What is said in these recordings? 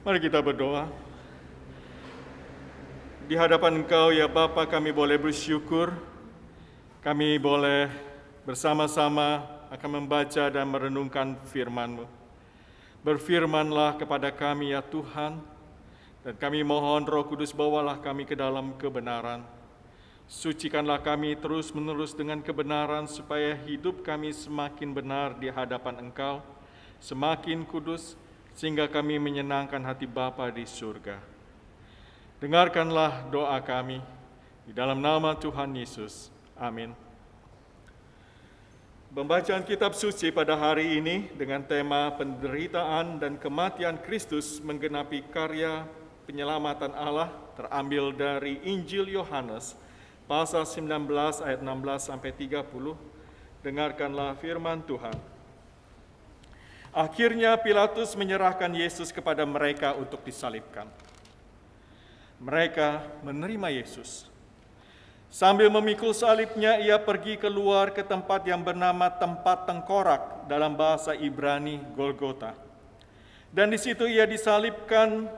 Mari kita berdoa. Di hadapan Engkau ya Bapa, kami boleh bersyukur, kami boleh bersama-sama akan membaca dan merenungkan firman-Mu. Berfirmanlah kepada kami ya Tuhan, dan kami mohon Roh Kudus bawalah kami ke dalam kebenaran. Sucikanlah kami terus-menerus dengan kebenaran supaya hidup kami semakin benar di hadapan Engkau, semakin kudus, sehingga kami menyenangkan hati Bapa di surga. Dengarkanlah doa kami, di dalam nama Tuhan Yesus. Amin. Pembacaan kitab suci pada hari ini dengan tema penderitaan dan kematian Kristus menggenapi karya penyelamatan Allah terambil dari Injil Yohanes, pasal 19 ayat 16-30. Dengarkanlah firman Tuhan. Akhirnya Pilatus menyerahkan Yesus kepada mereka untuk disalibkan. Mereka menerima Yesus. Sambil memikul salibnya, ia pergi keluar ke tempat yang bernama tempat tengkorak, dalam bahasa Ibrani Golgota. Dan di situ ia disalibkan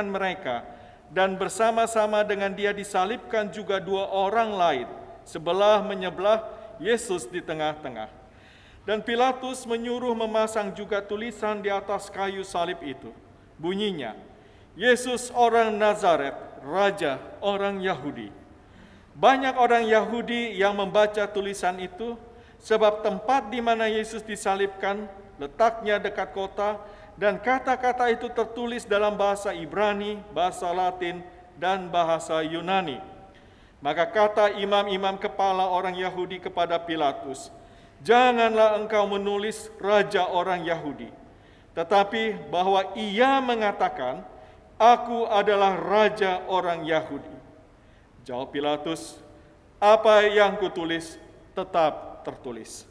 mereka, dan bersama-sama dengan dia disalibkan juga dua orang lain, sebelah menyebelah, Yesus di tengah-tengah. Dan Pilatus menyuruh memasang juga tulisan di atas kayu salib itu. Bunyinya, Yesus orang Nazaret, Raja orang Yahudi. Banyak orang Yahudi yang membaca tulisan itu, sebab tempat di mana Yesus disalibkan letaknya dekat kota, dan kata-kata itu tertulis dalam bahasa Ibrani, bahasa Latin, dan bahasa Yunani. Maka kata imam-imam kepala orang Yahudi kepada Pilatus, "Janganlah engkau menulis Raja orang Yahudi, tetapi bahwa ia mengatakan, 'Aku adalah Raja orang Yahudi.'" Jawab Pilatus, "Apa yang kutulis tetap tertulis."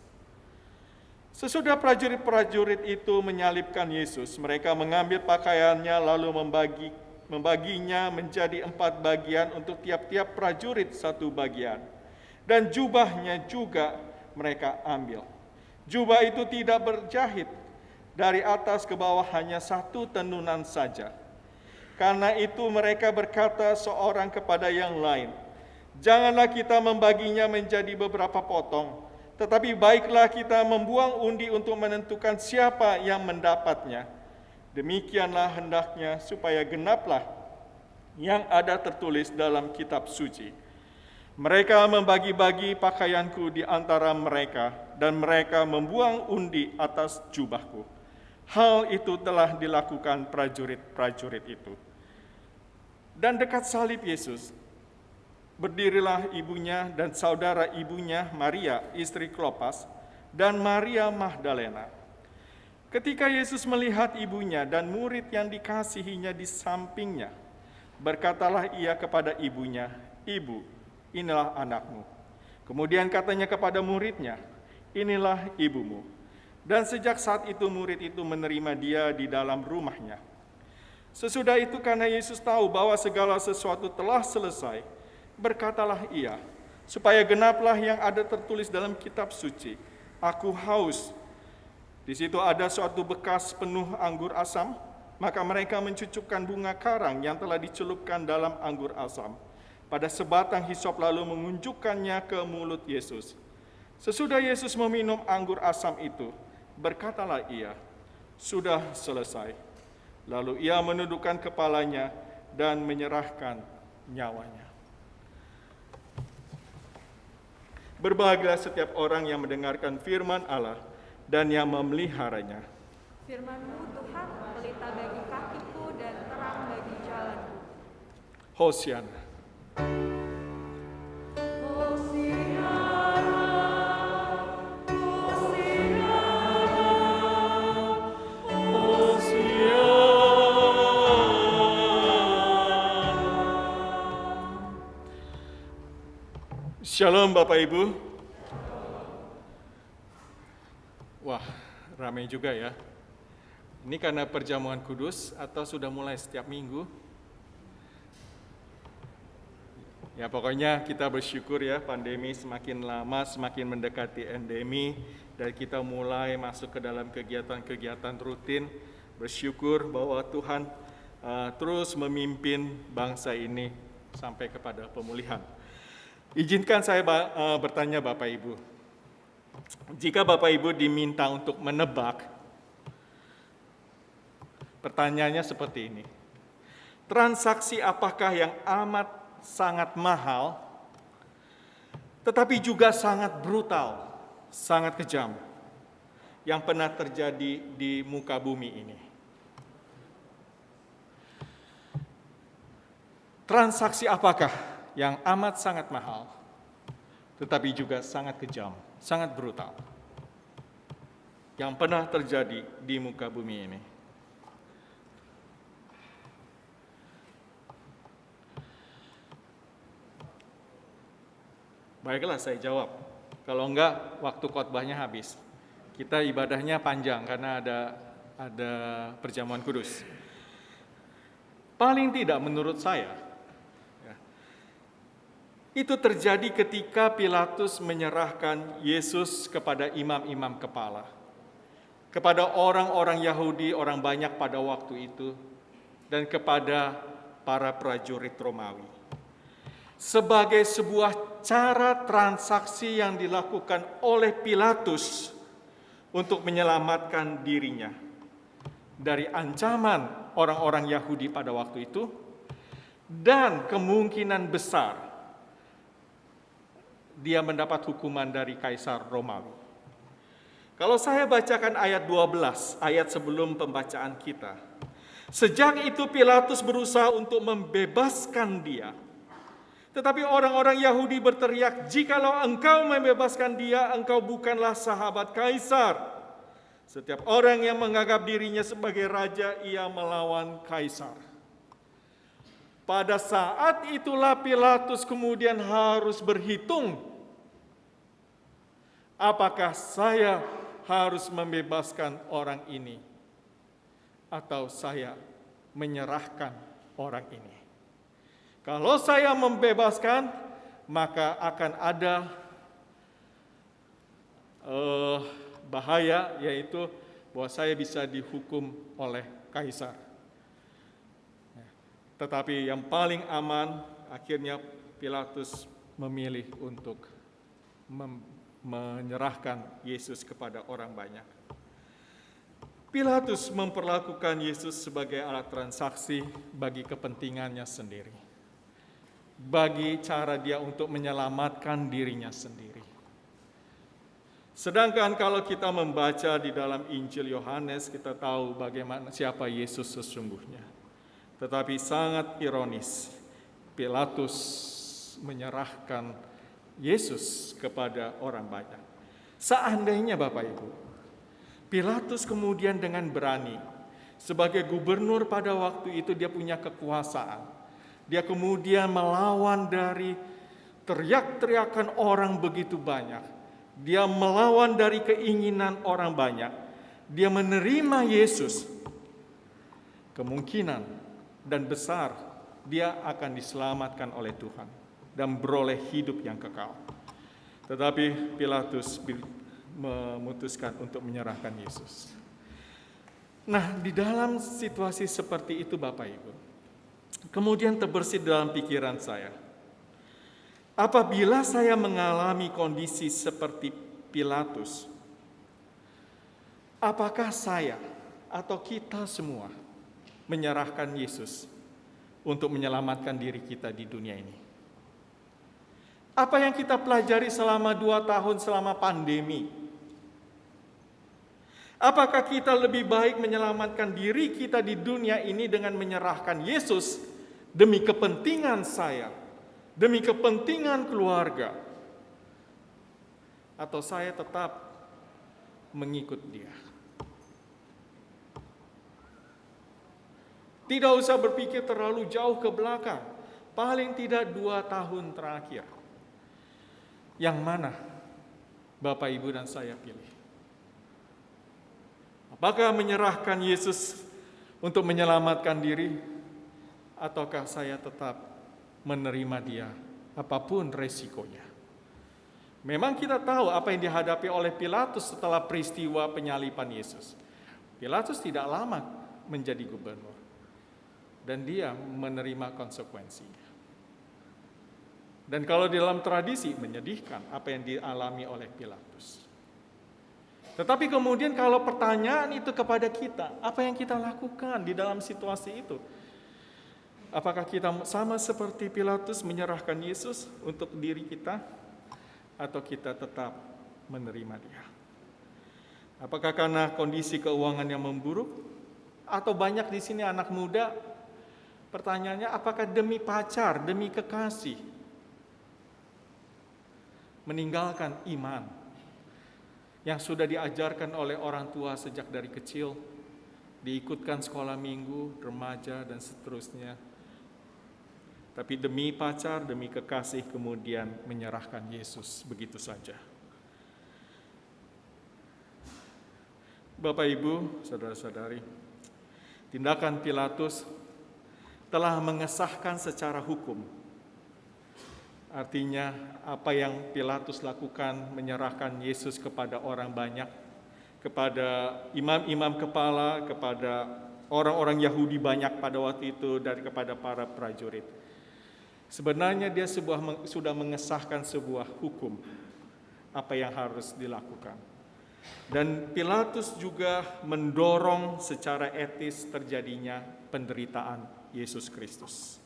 Sesudah prajurit-prajurit itu menyalibkan Yesus, mereka mengambil pakaiannya lalu membaginya menjadi 4 bagian untuk tiap-tiap prajurit 1 bagian. Dan jubahnya juga mereka ambil. Jubah itu tidak berjahit, dari atas ke bawah hanya 1 tenunan saja. Karena itu mereka berkata seorang kepada yang lain, "Janganlah kita membaginya menjadi beberapa potong, tetapi baiklah kita membuang undi untuk menentukan siapa yang mendapatnya. Demikianlah hendaknya supaya genaplah yang ada tertulis dalam kitab suci. Mereka membagi-bagi pakaianku di antara mereka, dan mereka membuang undi atas jubahku." Hal itu telah dilakukan prajurit-prajurit itu. Dan dekat salib Yesus, berdirilah ibunya dan saudara ibunya Maria, istri Klopas, dan Maria Magdalena. Ketika Yesus melihat ibunya dan murid yang dikasihinya di sampingnya, berkatalah ia kepada ibunya, "Ibu, inilah anakmu." Kemudian katanya kepada muridnya, "Inilah ibumu." Dan sejak saat itu murid itu menerima dia di dalam rumahnya. Sesudah itu karena Yesus tahu bahwa segala sesuatu telah selesai, berkatalah ia, supaya genaplah yang ada tertulis dalam kitab suci, "Aku haus." Di situ ada suatu bekas penuh anggur asam, maka mereka mencucukkan bunga karang yang telah dicelupkan dalam anggur asam pada sebatang hisop lalu mengunjukkannya ke mulut Yesus. Sesudah Yesus meminum anggur asam itu, berkatalah ia, "Sudah selesai." Lalu ia menundukkan kepalanya dan menyerahkan nyawanya. Berbahagialah setiap orang yang mendengarkan firman Allah dan yang memeliharanya. Firman-Mu Tuhan, pelita bagi kakiku dan terang bagi jalanku. Hosiana. Shalom Bapak Ibu. Wah, ramai juga ya. Ini karena perjamuan kudus atau sudah mulai setiap minggu? Ya pokoknya kita bersyukur ya, pandemi semakin lama semakin mendekati endemi, dan kita mulai masuk ke dalam kegiatan-kegiatan rutin. bersyukur bahwa Tuhan terus memimpin bangsa ini sampai kepada pemulihan. Izinkan saya bertanya Bapak Ibu, jika Bapak Ibu diminta untuk menebak, pertanyaannya seperti ini. Transaksi apakah yang amat sangat mahal, tetapi juga sangat brutal, sangat kejam, yang pernah terjadi di muka bumi ini? Transaksi apakah yang amat sangat mahal, tetapi juga sangat kejam, sangat brutal, yang pernah terjadi di muka bumi ini? Baiklah, saya jawab. Kalau enggak, waktu khotbahnya habis. Kita ibadahnya panjang karena ada perjamuan kudus. Paling tidak menurut saya, itu terjadi ketika Pilatus menyerahkan Yesus kepada imam-imam kepala, kepada orang-orang Yahudi, orang banyak pada waktu itu, dan kepada para prajurit Romawi. Sebagai sebuah cara transaksi yang dilakukan oleh Pilatus untuk menyelamatkan dirinya dari ancaman orang-orang Yahudi pada waktu itu, dan kemungkinan besar dia mendapat hukuman dari Kaisar Romawi. Kalau saya bacakan ayat 12, ayat sebelum pembacaan kita. Sejak itu Pilatus berusaha untuk membebaskan dia. Tetapi orang-orang Yahudi berteriak, "Jikalau engkau membebaskan dia, engkau bukanlah sahabat Kaisar. Setiap orang yang menganggap dirinya sebagai raja, ia melawan Kaisar." Pada saat itulah Pilatus kemudian harus berhitung, apakah saya harus membebaskan orang ini atau saya menyerahkan orang ini. Kalau saya membebaskan, maka akan ada bahaya, yaitu bahwa saya bisa dihukum oleh Kaisar. Tetapi yang paling aman, akhirnya Pilatus memilih untuk menyerahkan Yesus kepada orang banyak. Pilatus memperlakukan Yesus sebagai alat transaksi bagi kepentingannya sendiri, bagi cara dia untuk menyelamatkan dirinya sendiri. Sedangkan kalau kita membaca di dalam Injil Yohanes, kita tahu bagaimana siapa Yesus sesungguhnya. Tetapi sangat ironis, Pilatus menyerahkan Yesus kepada orang banyak. Seandainya Bapak Ibu, Pilatus kemudian dengan berani, sebagai gubernur pada waktu itu dia punya kekuasaan. Dia kemudian melawan dari teriak-teriakan orang begitu banyak. Dia melawan dari keinginan orang banyak. Dia menerima Yesus. Kemungkinan dan besar dia akan diselamatkan oleh Tuhan dan beroleh hidup yang kekal. Tetapi Pilatus memutuskan untuk menyerahkan Yesus. Nah, di dalam situasi seperti itu Bapak Ibu, kemudian terbersit dalam pikiran saya, apabila saya mengalami kondisi seperti Pilatus, apakah saya atau kita semua menyerahkan Yesus untuk menyelamatkan diri kita di dunia ini? Apa yang kita pelajari selama 2 tahun selama pandemi? Apakah kita lebih baik menyelamatkan diri kita di dunia ini dengan menyerahkan Yesus demi kepentingan saya, demi kepentingan keluarga, atau saya tetap mengikut dia? Tidak usah berpikir terlalu jauh ke belakang, paling tidak 2 tahun terakhir. Yang mana Bapak, Ibu, dan saya pilih? Apakah menyerahkan Yesus untuk menyelamatkan diri, ataukah saya tetap menerima dia apapun resikonya? Memang kita tahu apa yang dihadapi oleh Pilatus setelah peristiwa penyaliban Yesus. Pilatus tidak lama menjadi gubernur. Dan dia menerima konsekuensinya. Dan kalau di dalam tradisi menyedihkan apa yang dialami oleh Pilatus. Tetapi kemudian kalau pertanyaan itu kepada kita, apa yang kita lakukan di dalam situasi itu? Apakah kita sama seperti Pilatus menyerahkan Yesus untuk diri kita? Atau kita tetap menerima dia? Apakah karena kondisi keuangan yang memburuk? Atau banyak di sini anak muda, pertanyaannya apakah demi pacar, demi kekasih, meninggalkan iman yang sudah diajarkan oleh orang tua sejak dari kecil, diikutkan sekolah minggu, remaja, dan seterusnya. Tapi demi pacar, demi kekasih, kemudian menyerahkan Yesus begitu saja. Bapak, Ibu, saudara-saudari, tindakan Pilatus telah mengesahkan secara hukum. Artinya apa yang Pilatus lakukan, menyerahkan Yesus kepada orang banyak, kepada imam-imam kepala, kepada orang-orang Yahudi banyak pada waktu itu, dan kepada para prajurit. Sebenarnya dia sudah mengesahkan sebuah hukum, apa yang harus dilakukan. Dan Pilatus juga mendorong secara etis terjadinya penderitaan Yesus Kristus.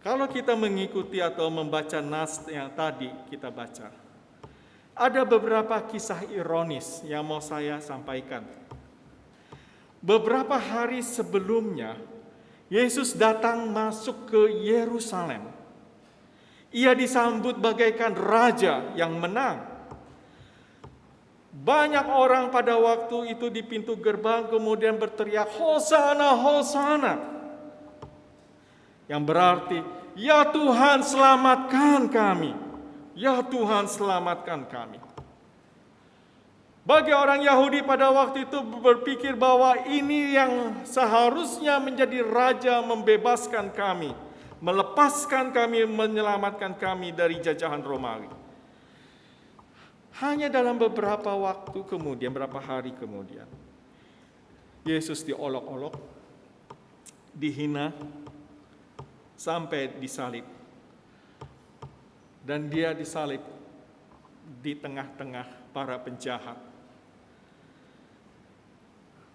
Kalau kita mengikuti atau membaca nas yang tadi kita baca, ada beberapa kisah ironis yang mau saya sampaikan. Beberapa hari sebelumnya, Yesus datang masuk ke Yerusalem. Ia disambut bagaikan raja yang menang. Banyak orang pada waktu itu di pintu gerbang kemudian berteriak, "Hosana, Hosana!" Yang berarti, "Ya Tuhan, selamatkan kami. Ya Tuhan, selamatkan kami." Bagi orang Yahudi pada waktu itu berpikir bahwa ini yang seharusnya menjadi raja, membebaskan kami, melepaskan kami, menyelamatkan kami dari jajahan Romawi. Hanya dalam beberapa waktu kemudian, beberapa hari kemudian, Yesus diolok-olok, dihina, sampai disalib. Dan dia disalib di tengah-tengah para penjahat.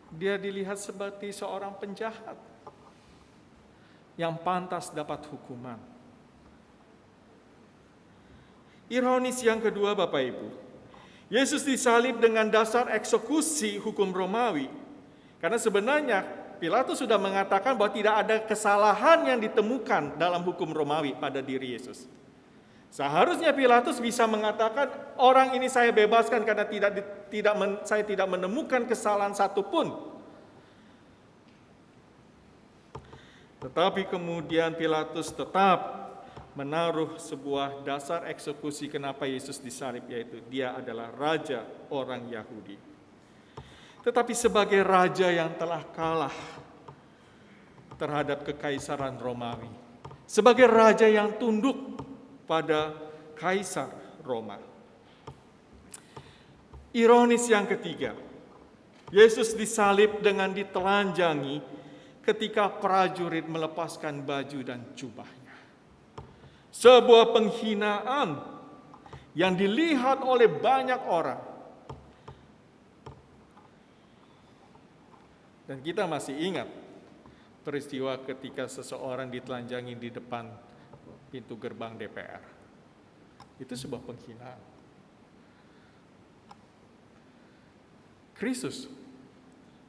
Dia dilihat seperti seorang penjahat yang pantas dapat hukuman. Ironis yang kedua, Bapak Ibu, Yesus disalib dengan dasar eksekusi hukum Romawi. Karena sebenarnya Pilatus sudah mengatakan bahwa tidak ada kesalahan yang ditemukan dalam hukum Romawi pada diri Yesus. Seharusnya Pilatus bisa mengatakan, orang ini saya bebaskan karena saya tidak menemukan kesalahan satupun. Tetapi kemudian Pilatus tetap menaruh sebuah dasar eksekusi kenapa Yesus disalib, yaitu dia adalah raja orang Yahudi. Tetapi sebagai raja yang telah kalah terhadap kekaisaran Romawi, sebagai raja yang tunduk pada Kaisar Roma. Ironis yang ketiga, Yesus disalib dengan ditelanjangi ketika prajurit melepaskan baju dan jubahnya. Sebuah penghinaan yang dilihat oleh banyak orang. Dan kita masih ingat peristiwa ketika seseorang ditelanjangi di depan pintu gerbang DPR. Itu sebuah penghinaan. Kristus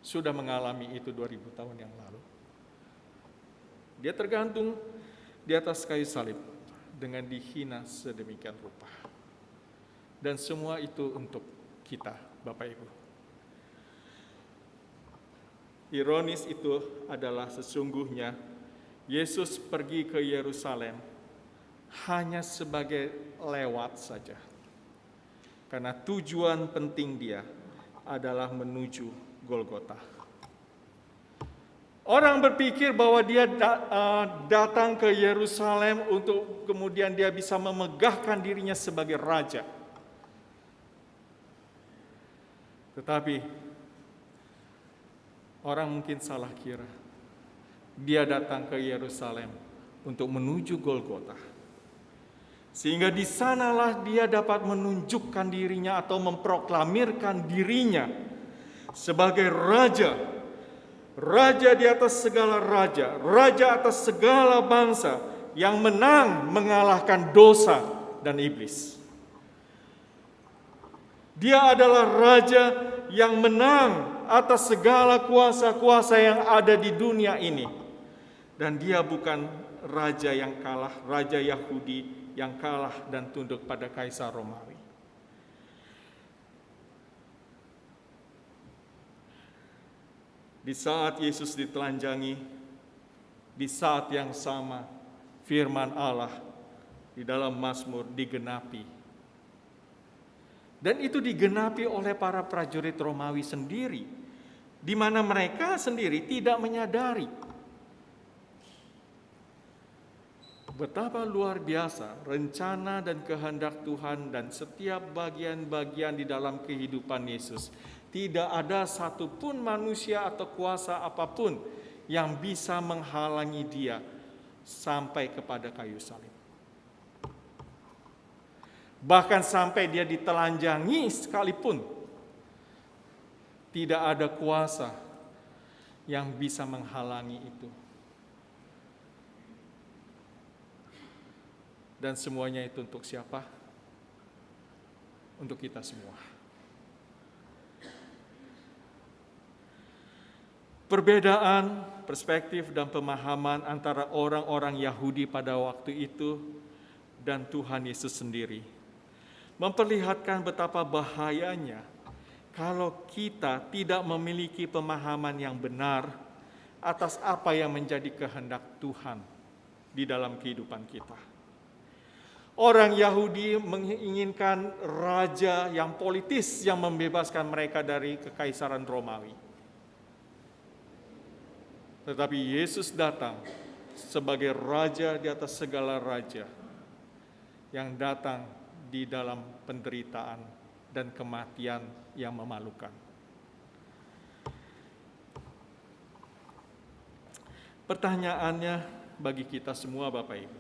sudah mengalami itu 2000 tahun yang lalu. Dia tergantung di atas kayu salib dengan dihina sedemikian rupa. Dan semua itu untuk kita, Bapak Ibu. Ironis itu adalah sesungguhnya Yesus pergi ke Yerusalem hanya sebagai lewat saja. Karena tujuan penting dia adalah menuju Golgota. Orang berpikir bahwa dia datang ke Yerusalem untuk kemudian dia bisa memegahkan dirinya sebagai raja. Tetapi orang mungkin salah kira. Dia datang ke Yerusalem untuk menuju Golgota. Sehingga di sanalah dia dapat menunjukkan dirinya atau memproklamirkan dirinya sebagai raja. Raja di atas segala raja, raja atas segala bangsa yang menang mengalahkan dosa dan iblis. Dia adalah raja yang menang atas segala kuasa-kuasa yang ada di dunia ini. Dan dia bukan raja yang kalah, raja Yahudi yang kalah dan tunduk pada Kaisar Romawi. Di saat Yesus ditelanjangi, di saat yang sama firman Allah di dalam Mazmur digenapi. Dan itu digenapi oleh para prajurit Romawi sendiri, di mana mereka sendiri tidak menyadari betapa luar biasa rencana dan kehendak Tuhan dan setiap bagian-bagian di dalam kehidupan Yesus. Tidak ada satupun manusia atau kuasa apapun yang bisa menghalangi dia sampai kepada kayu salib. Bahkan sampai dia ditelanjangi sekalipun, tidak ada kuasa yang bisa menghalangi itu. Dan semuanya itu untuk siapa? Untuk kita semua. Perbedaan perspektif dan pemahaman antara orang-orang Yahudi pada waktu itu dan Tuhan Yesus sendiri memperlihatkan betapa bahayanya kalau kita tidak memiliki pemahaman yang benar atas apa yang menjadi kehendak Tuhan di dalam kehidupan kita. Orang Yahudi menginginkan raja yang politis yang membebaskan mereka dari kekaisaran Romawi. Tetapi Yesus datang sebagai raja di atas segala raja yang datang di dalam penderitaan dan kematian yang memalukan. Pertanyaannya bagi kita semua Bapak Ibu,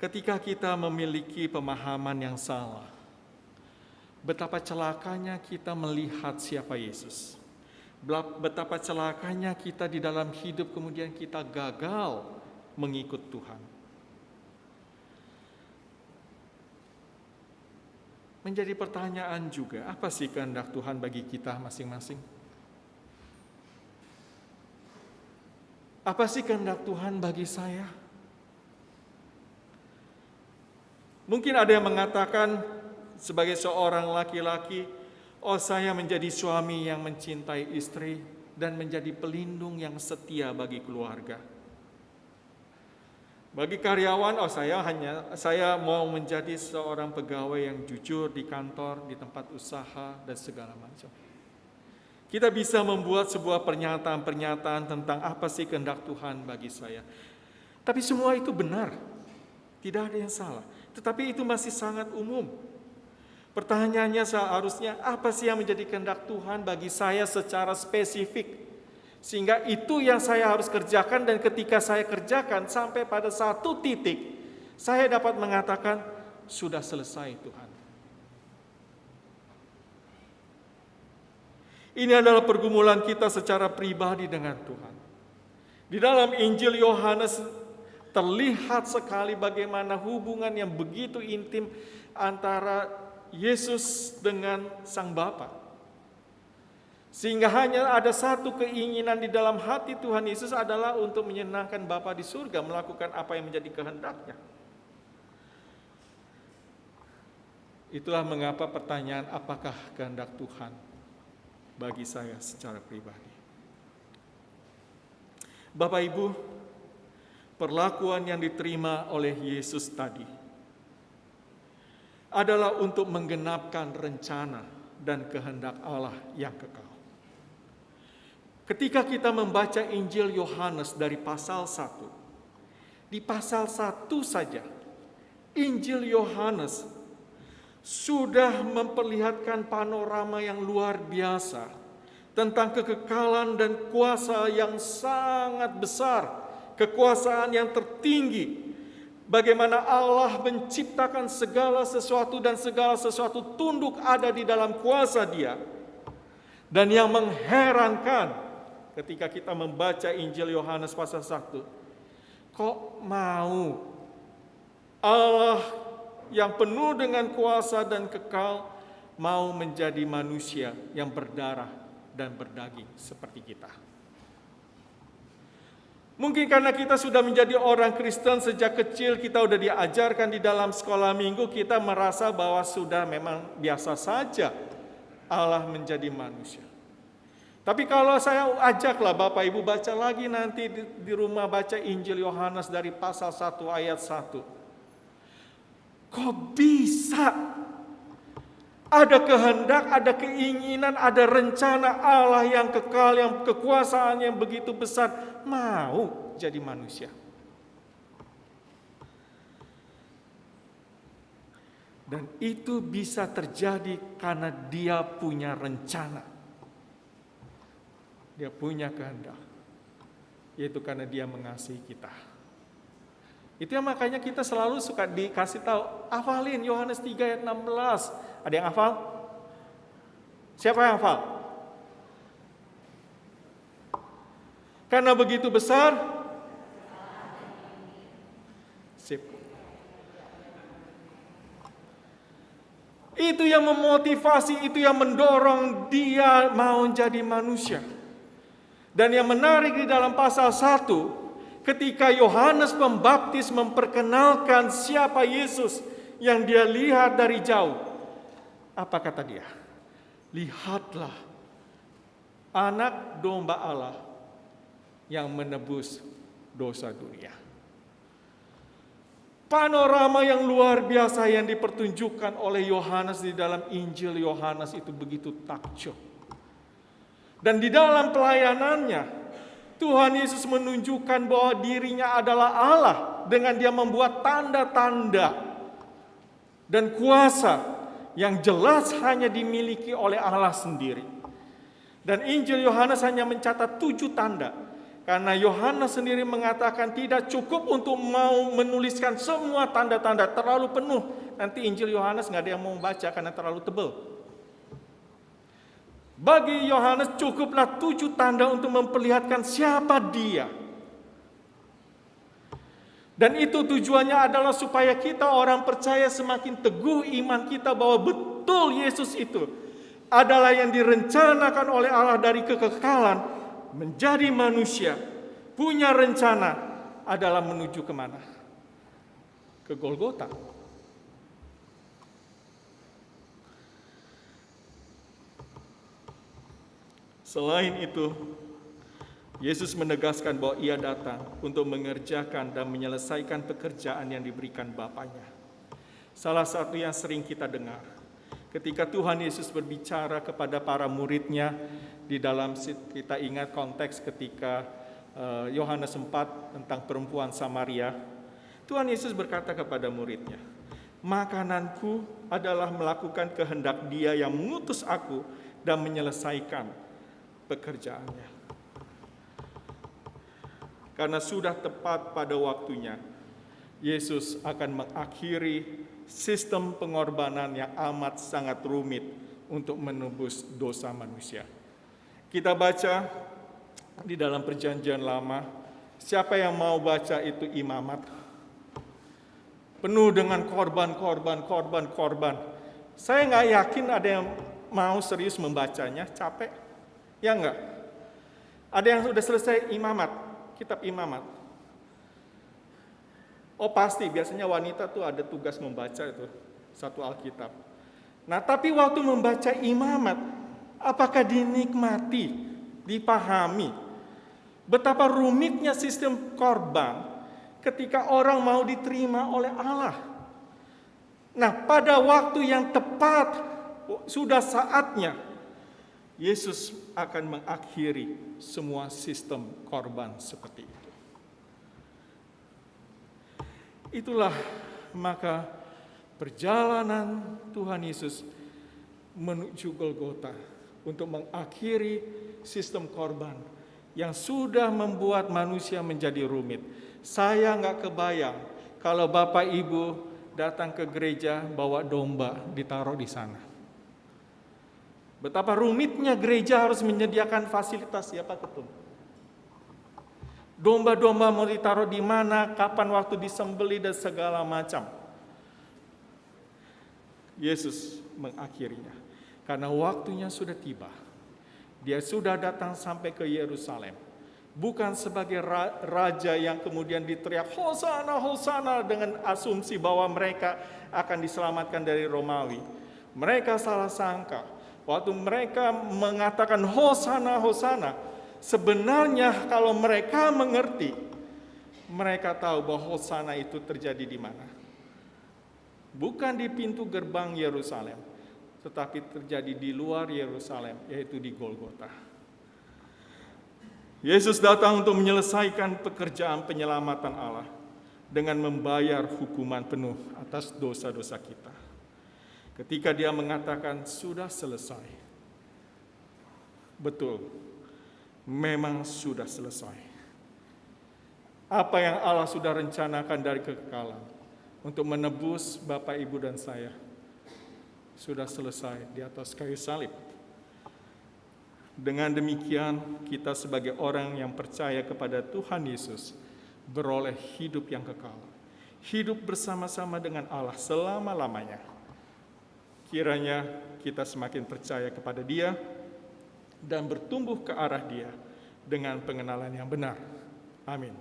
ketika kita memiliki pemahaman yang salah, betapa celakanya kita melihat siapa Yesus. Betapa celakanya kita di dalam hidup kemudian kita gagal mengikut Tuhan. Menjadi pertanyaan juga, apa sih kehendak Tuhan bagi kita masing-masing? Apa sih kehendak Tuhan bagi saya? Mungkin ada yang mengatakan sebagai seorang laki-laki, oh saya menjadi suami yang mencintai istri dan menjadi pelindung yang setia bagi keluarga. Bagi karyawan, oh saya mau menjadi seorang pegawai yang jujur di kantor, di tempat usaha, dan segala macam. Kita bisa membuat sebuah pernyataan-pernyataan tentang apa sih kehendak Tuhan bagi saya. Tapi semua itu benar, tidak ada yang salah. Tetapi itu masih sangat umum. Pertanyaannya seharusnya, apa sih yang menjadi kehendak Tuhan bagi saya secara spesifik? Sehingga itu yang saya harus kerjakan, dan ketika saya kerjakan sampai pada satu titik, saya dapat mengatakan, sudah selesai Tuhan. Ini adalah pergumulan kita secara pribadi dengan Tuhan. Di dalam Injil Yohanes terlihat sekali bagaimana hubungan yang begitu intim antara Yesus dengan Sang Bapa. Sehingga hanya ada satu keinginan di dalam hati Tuhan Yesus adalah untuk menyenangkan Bapa di surga, melakukan apa yang menjadi kehendaknya. Itulah mengapa pertanyaan apakah kehendak Tuhan bagi saya secara pribadi. Bapak Ibu, perlakuan yang diterima oleh Yesus tadi adalah untuk menggenapkan rencana dan kehendak Allah yang kekal. Ketika kita membaca Injil Yohanes dari pasal 1, di pasal 1 saja, Injil Yohanes sudah memperlihatkan panorama yang luar biasa tentang kekekalan dan kuasa yang sangat besar, kekuasaan yang tertinggi. Bagaimana Allah menciptakan segala sesuatu dan segala sesuatu tunduk ada di dalam kuasa Dia. Dan yang mengherankan ketika kita membaca Injil Yohanes pasal 1, kok mau Allah yang penuh dengan kuasa dan kekal mau menjadi manusia yang berdarah dan berdaging seperti kita. Mungkin karena kita sudah menjadi orang Kristen sejak kecil, kita sudah diajarkan di dalam sekolah minggu, kita merasa bahwa sudah memang biasa saja Allah menjadi manusia. Tapi kalau saya ajaklah Bapak Ibu baca lagi nanti di rumah, baca Injil Yohanes dari pasal 1 ayat 1. Kok bisa ada kehendak, ada keinginan, ada rencana Allah yang kekal, yang kekuasaan yang begitu besar, mau jadi manusia. Dan itu bisa terjadi karena Dia punya rencana. Dia punya kehendak. Yaitu karena Dia mengasihi kita. Itu yang makanya kita selalu suka dikasih tahu, hafalin Yohanes 3 ayat 16. Ada yang hafal? Siapa yang hafal? Karena begitu besar. Sip. Itu yang memotivasi, itu yang mendorong Dia mau jadi manusia. Dan yang menarik di dalam pasal 1, ketika Yohanes Pembaptis memperkenalkan siapa Yesus yang dia lihat dari jauh, apa kata dia? Lihatlah anak domba Allah yang menebus dosa dunia. Panorama yang luar biasa yang dipertunjukkan oleh Yohanes di dalam Injil Yohanes itu begitu takjub. Dan di dalam pelayanannya, Tuhan Yesus menunjukkan bahwa dirinya adalah Allah dengan Dia membuat tanda-tanda dan kuasa yang jelas hanya dimiliki oleh Allah sendiri. Dan Injil Yohanes hanya mencatat 7 tanda. Karena Yohanes sendiri mengatakan tidak cukup untuk mau menuliskan semua tanda-tanda, terlalu penuh. Nanti Injil Yohanes nggak ada yang mau baca karena terlalu tebal. Bagi Yohanes cukuplah 7 tanda untuk memperlihatkan siapa Dia. Dan itu tujuannya adalah supaya kita orang percaya semakin teguh iman kita bahwa betul Yesus itu adalah yang direncanakan oleh Allah dari kekekalan menjadi manusia, punya rencana adalah menuju kemana? Ke Golgota. Selain itu, Yesus menegaskan bahwa Ia datang untuk mengerjakan dan menyelesaikan pekerjaan yang diberikan Bapanya. Salah satu yang sering kita dengar, ketika Tuhan Yesus berbicara kepada para murid-Nya, di dalam kita ingat konteks ketika Yohanes 4 tentang perempuan Samaria, Tuhan Yesus berkata kepada murid-Nya, makananku adalah melakukan kehendak Dia yang mengutus aku dan menyelesaikan pekerjaannya. Karena sudah tepat pada waktunya, Yesus akan mengakhiri sistem pengorbanan yang amat sangat rumit untuk menebus dosa manusia. Kita baca di dalam Perjanjian Lama, siapa yang mau baca itu imamat, penuh dengan korban. Saya nggak yakin ada yang mau serius membacanya, capek, ya nggak? Ada yang sudah selesai imamat, kitab imamat. Oh pasti, biasanya wanita tuh ada tugas membaca itu satu Alkitab. Nah tapi waktu membaca imamat, apakah dinikmati, dipahami betapa rumitnya sistem korban ketika orang mau diterima oleh Allah? Nah pada waktu yang tepat, sudah saatnya Yesus akan mengakhiri semua sistem korban seperti itu. Itulah maka perjalanan Tuhan Yesus menuju Golgota untuk mengakhiri sistem korban yang sudah membuat manusia menjadi rumit. Saya nggak kebayang kalau Bapak Ibu datang ke gereja bawa domba ditaruh di sana. Betapa rumitnya gereja harus menyediakan fasilitas, ya Pak Ketum. Domba-domba mau ditaruh di mana, kapan waktu disembelih dan segala macam. Yesus mengakhirinya karena waktunya sudah tiba. Dia sudah datang sampai ke Yerusalem, bukan sebagai raja yang kemudian diteriak Hosana, Hosana dengan asumsi bahwa mereka akan diselamatkan dari Romawi. Mereka salah sangka. Waktu mereka mengatakan Hosana, Hosana, sebenarnya kalau mereka mengerti, mereka tahu bahwa Hosana itu terjadi di mana. Bukan di pintu gerbang Yerusalem, tetapi terjadi di luar Yerusalem, yaitu di Golgota. Yesus datang untuk menyelesaikan pekerjaan penyelamatan Allah dengan membayar hukuman penuh atas dosa-dosa kita. Ketika dia mengatakan sudah selesai, betul, memang sudah selesai. Apa yang Allah sudah rencanakan dari kekekalan untuk menebus Bapak, Ibu, dan saya sudah selesai di atas kayu salib. Dengan demikian, kita sebagai orang yang percaya kepada Tuhan Yesus beroleh hidup yang kekal, hidup bersama-sama dengan Allah selama-lamanya. Kiranya kita semakin percaya kepada Dia dan bertumbuh ke arah Dia dengan pengenalan yang benar. Amin.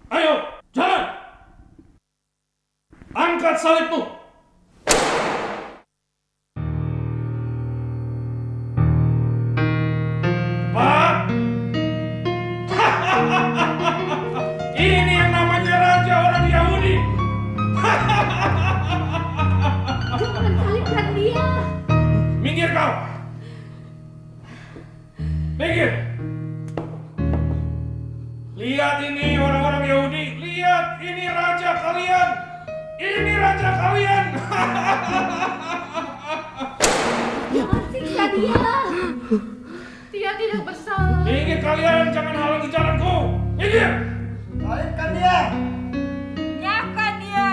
Ayo, jalan! Angkat salibmu! Cepat! Ini yang namanya raja orang Yahudi! Jangan salibkan dia! Minggir kau! Minggir! Lihat ini orang-orang Yahudi, lihat ini raja kalian. Ini raja kalian. Jangan siksa dia! Dia tidak bersalah. Minggir kalian, jangan halangi jalanku. Minggir. Salibkan dia! Nyahkan dia.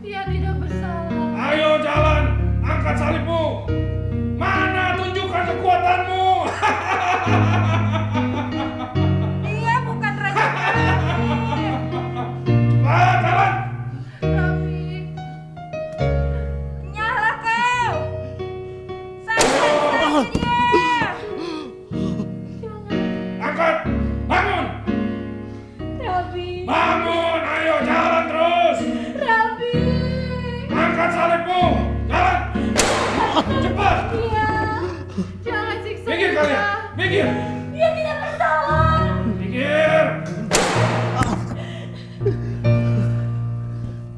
Dia tidak bersalah. Ayo jalan, angkat salibmu. Mana tunjukkan kekuatanmu. Dia bukan raja kami. Cepat jalan. Rabi, nyala kau. Salibkan dia. Angkat, bangun. Rabi! Bangun, ayo jalan terus. Rabi! Angkat salibmu, jalan. Cepat. Dia! Jangan siksa Minggir dia! kalian, minggir. Dia tidak bersalah! Minggir.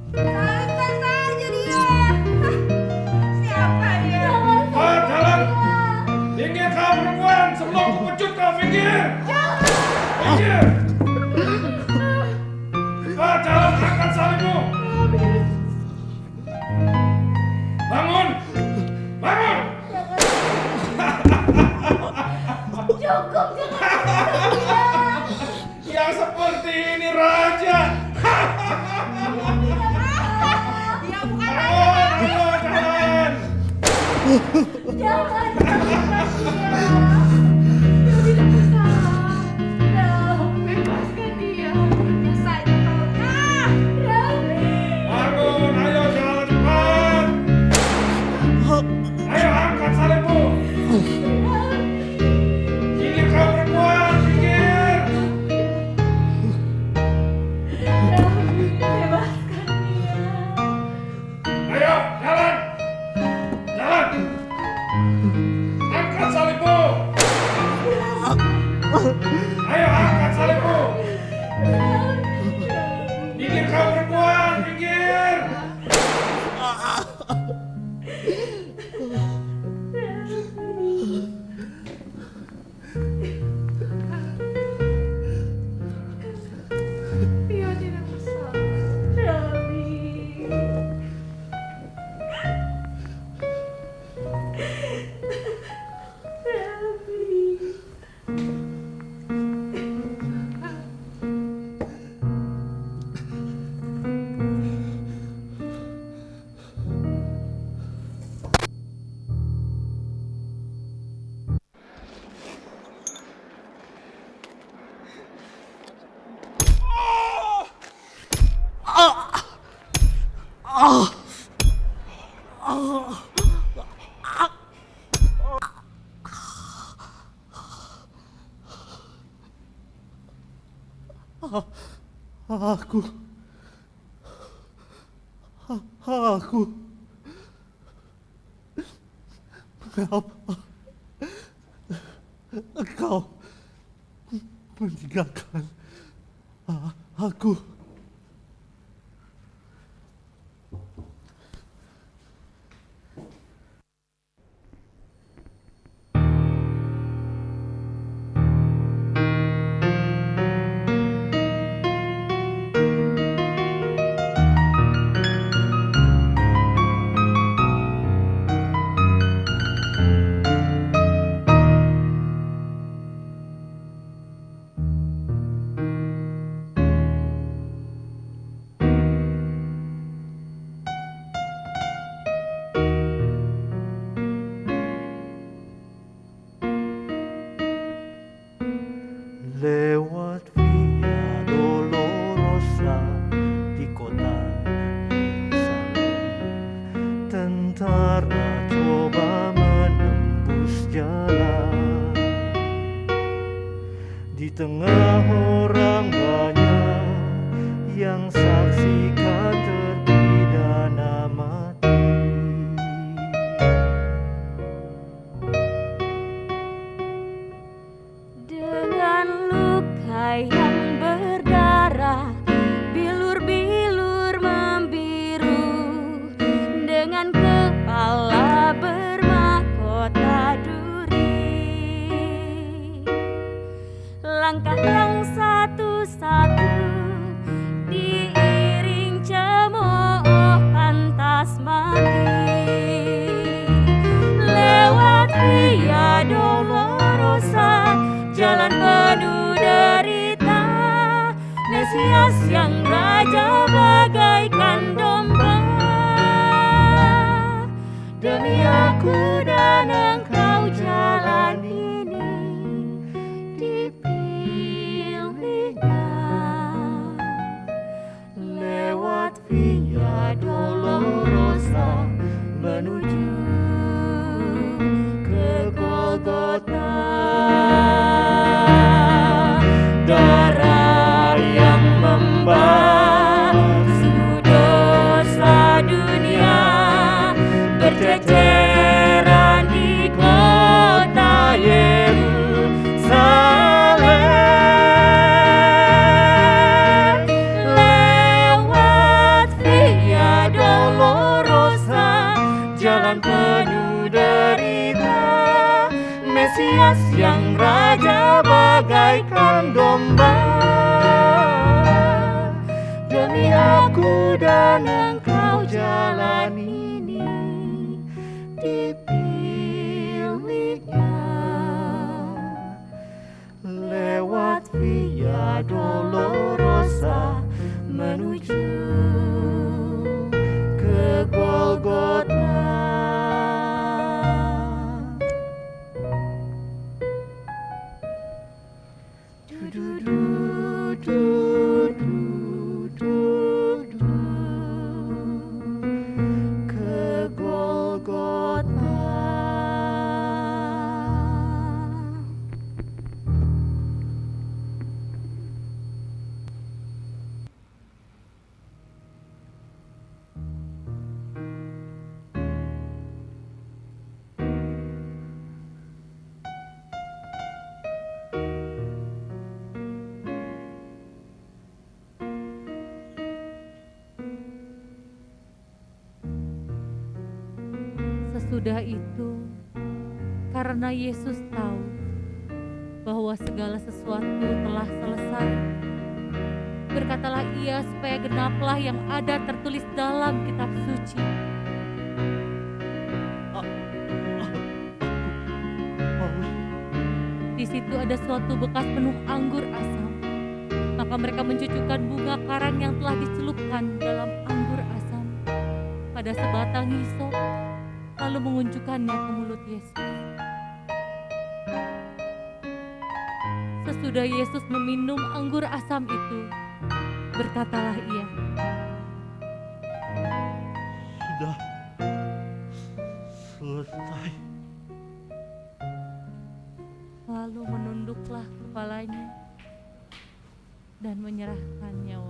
Salibkan saja dia. Siapa dia? Jangan Cepat jalan. dia! Minggir kau perempuan, sebelum aku pecut kau, minggir. Minggir. Cepat jalan, angkat salibmu. Bangun. Bangun. Cukup! Jangan siksa dia! Yang seperti ini raja. Dia bukan Bangun, ayo jalan. Jangan salibkan dia! Dia tidak bersalah! bebaskan dia. Saja kau. Rabi! Bangun, ayo jalan cepat. Aku mengapa engkau meninggalkan aku? Lewat Via Dolorosa di kota Yerusalem, tentara coba menembus jalan. Di tengah orang banyak yang saksikan terpidana mati. Dengan luka yang berdarah, bilur-bilur membiru, dengan kepala bermahkota duri. Langkah yang satu-satu diiring cemooh pantas mati. Lewat Via Dolorosa, jalan penuh derita, Mesias yang raja bagaikan domba. Demi aku dan engkau jalan ini dipilihnya. Lewat Via Dolorosa menuju ke Golgota. Darah yang membasuh dosa dunia berceceran di kota Yerusalem. Lewat Via Dolorosa, jalan penuh derita, Mesias yang raja bagaikan domba. Demi aku dan engkau jalan ini dipilihnya. Lewat Via Dolorosa menuju ke Golgota. Ke Golgota. Sesudah itu, karena Yesus tahu bahwa segala sesuatu telah selesai, berkatalah ia supaya genaplah yang ada tertulis dalam kitab suci. Di situ ada suatu bekas penuh anggur asam. Maka mereka mencucukkan bunga karang yang telah dicelupkan dalam anggur asam pada sebatang hisop, lalu mengunjukkannya ke mulut Yesus. Sesudah Yesus meminum anggur asam itu, berkatalah ia, sudah selesai. Lalu menunduklah kepalanya dan menyerahkan nyawa.